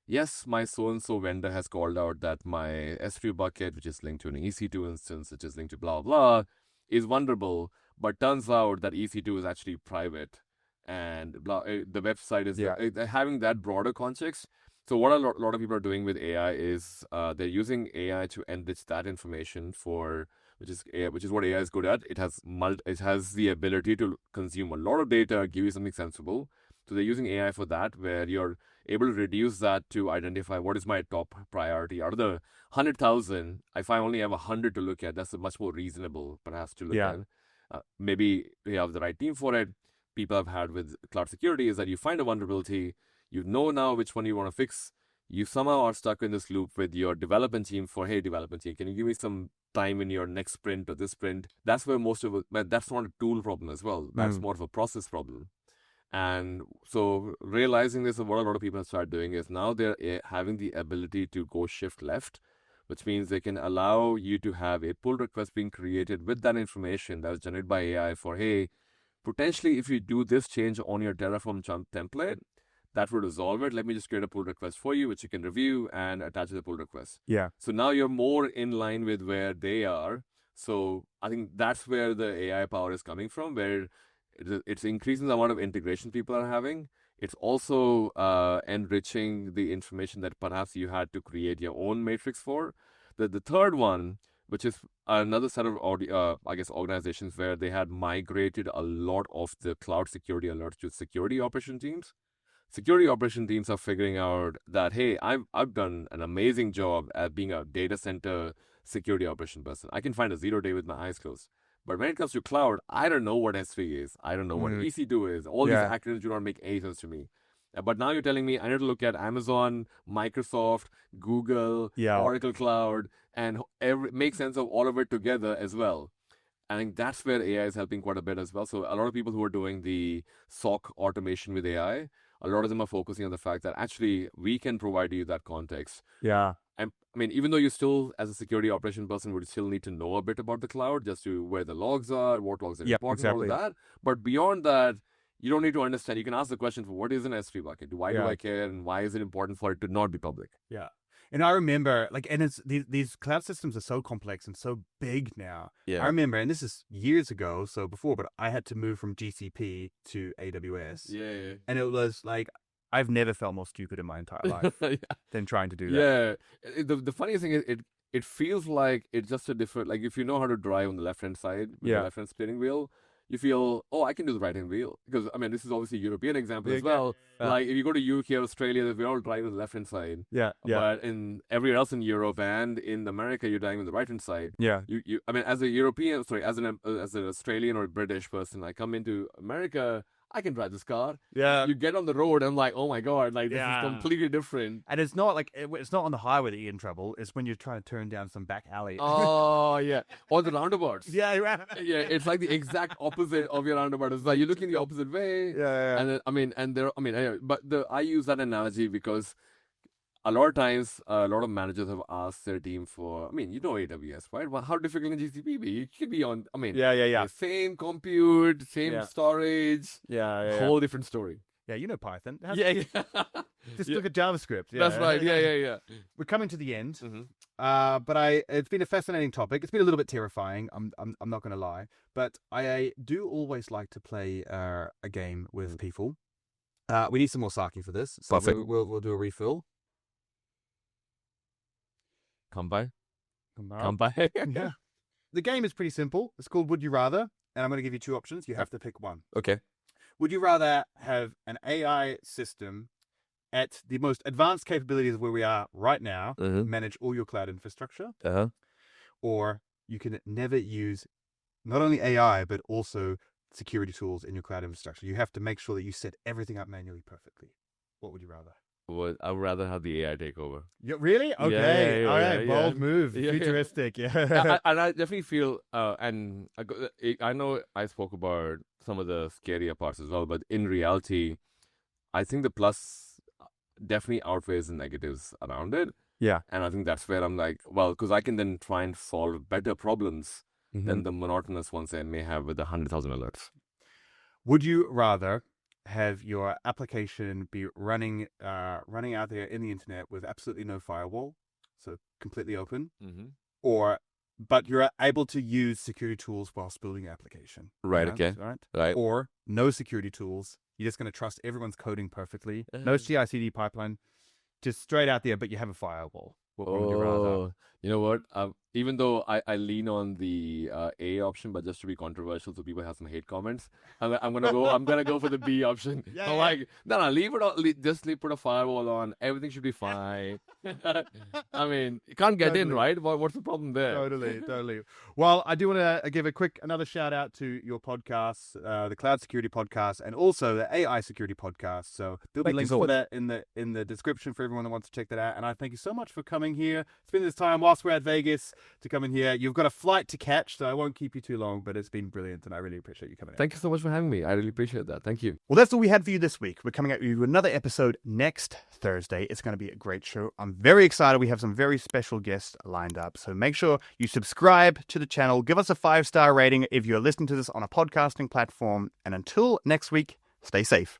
yes, my so-and-so vendor has called out that my S3 bucket, which is linked to an EC2 instance, which is linked to blah, blah, is vulnerable. But turns out that EC2 is actually private. And blah, the website is having that broader context. So what a lot of people are doing with AI is they're using AI to enrich that information for, which is what AI is good at. It has the ability to consume a lot of data, give you something sensible. So they're using AI for that, where you're able to reduce that to identify what is my top priority. Out of the 100,000, if I only have 100 to look at, that's a much more reasonable, perhaps, to look at. Maybe we have the right team for it. People have had with cloud security is that you find a vulnerability, you know now which one you want to fix. You somehow are stuck in this loop with your development team for, hey, development team, can you give me some time in your next sprint or this sprint? That's where most of it, but that's not a tool problem as well. That's more of a process problem. And so realizing this, what a lot of people have started doing is now they're having the ability to go shift left, which means they can allow you to have a pull request being created with that information that was generated by AI for, hey, potentially if you do this change on your Terraform template, that would resolve it. Let me just create a pull request for you, which you can review and attach to the pull request. Yeah. So now you're more in line with where they are. So I think that's where the AI power is coming from, where it's increasing the amount of integration people are having. It's also enriching the information that perhaps you had to create your own matrix for. The third one, which is another set of organizations where they had migrated a lot of the cloud security alerts to security operation teams. Security operation teams are figuring out that, hey, I've done an amazing job at being a data center security operation person. I can find a 0-day with my eyes closed. But when it comes to cloud, I don't know what S3 is. I don't know what EC2 is. All these acronyms do not make any sense to me. But now you're telling me I need to look at Amazon, Microsoft, Google, Oracle Cloud, and make sense of all of it together as well. I think that's where AI is helping quite a bit as well. So a lot of people who are doing the SOC automation with AI, a lot of them are focusing on the fact that actually we can provide you that context. Yeah. And I mean, even though you still, as a security operation person, would still need to know a bit about the cloud, just to where the logs are, what logs are important, all of that. But beyond that, you don't need to understand. You can ask the question for what is an S3 bucket? Why do I care? And why is it important for it to not be public? Yeah. And I remember, and it's these cloud systems are so complex and so big now. Yeah. I remember, and this is years ago, so before, but I had to move from GCP to AWS. Yeah. And it was like, I've never felt more stupid in my entire life than trying to do that. Yeah. The funniest thing is it feels like it's just a different, like if you know how to drive on the left-hand side with the left-hand steering wheel, you feel, I can do the right-hand wheel. Because, I mean, this is obviously a European example as well. Like, if you go to UK, Australia, we all drive on the left-hand side. But in everywhere else in Europe and in America, you're driving on the right-hand side. I mean, as a European, as an Australian or British person, I come into America, I can drive this car. You get on the road, I'm like, oh my God, like this is completely different. And it's not like, it's not on the highway that you get in trouble. It's when you're trying to turn down some back alley. Oh, yeah. Or the roundabouts. Yeah, it's like the exact opposite of your roundabout. It's like you're looking the opposite way. And then, I use that analogy because a lot of times, a lot of managers have asked their team for, AWS, right? Well, how difficult can GCP be? You could be on, the same compute, same storage. Whole different story. Yeah, you know Python. Just look at JavaScript. That's right. Yeah. We're coming to the end. But it's been a fascinating topic. It's been a little bit terrifying. I'm not going to lie, but I do always like to play a game with people. We need some more sake for this, so we'll do a refill. Come by. Yeah. The game is pretty simple. It's called Would You Rather, and I'm going to give you two options. You have to pick one. Okay. Would you rather have an AI system at the most advanced capabilities of where we are right now, Mhm. manage all your cloud infrastructure, Uh-huh. or you can never use not only AI, but also security tools in your cloud infrastructure. You have to make sure that you set everything up manually perfectly. What would you rather? I would rather have the AI take over. Really? Okay. yeah, All yeah, right. yeah. Bold move. Yeah. Futuristic. Yeah. And I definitely feel, I know I spoke about some of the scarier parts as well, but in reality, I think the plus definitely outweighs the negatives around it. Yeah. And I think that's where I'm like, well, because I can then try and solve better problems than the monotonous ones I may have with 100,000 alerts. Would you rather have your application be running out there in the internet with absolutely no firewall, so completely open, but you're able to use security tools whilst building your application? Right, okay. Right. Or no security tools. You're just going to trust everyone's coding perfectly. No CI/CD pipeline, just straight out there, but you have a firewall. What would you rather? You know what? Even though I lean on the A option, but just to be controversial, so people have some hate comments, I'm gonna go for the B option. I'm like, no, leave it on. Put a firewall on. Everything should be fine. I mean, you can't get in, right? What's the problem there? Totally. Well, I do want to give another shout out to your podcasts, the Cloud Security Podcast, and also the AI Security Podcast. So there'll be links for that in the description for everyone that wants to check that out. And I thank you so much for coming here, spend this time whilst we're at Vegas to come in here. You've got a flight to catch, so I won't keep you too long, but it's been brilliant, and I really appreciate you coming in. Thank you so much for having me. I really appreciate that. Thank you. Well, that's all we had for you this week. We're coming at you with another episode next Thursday. It's going to be a great show. I'm very excited. We have some very special guests lined up, so make sure you subscribe to the channel. Give us a 5-star rating if you're listening to this on a podcasting platform, and until next week, stay safe.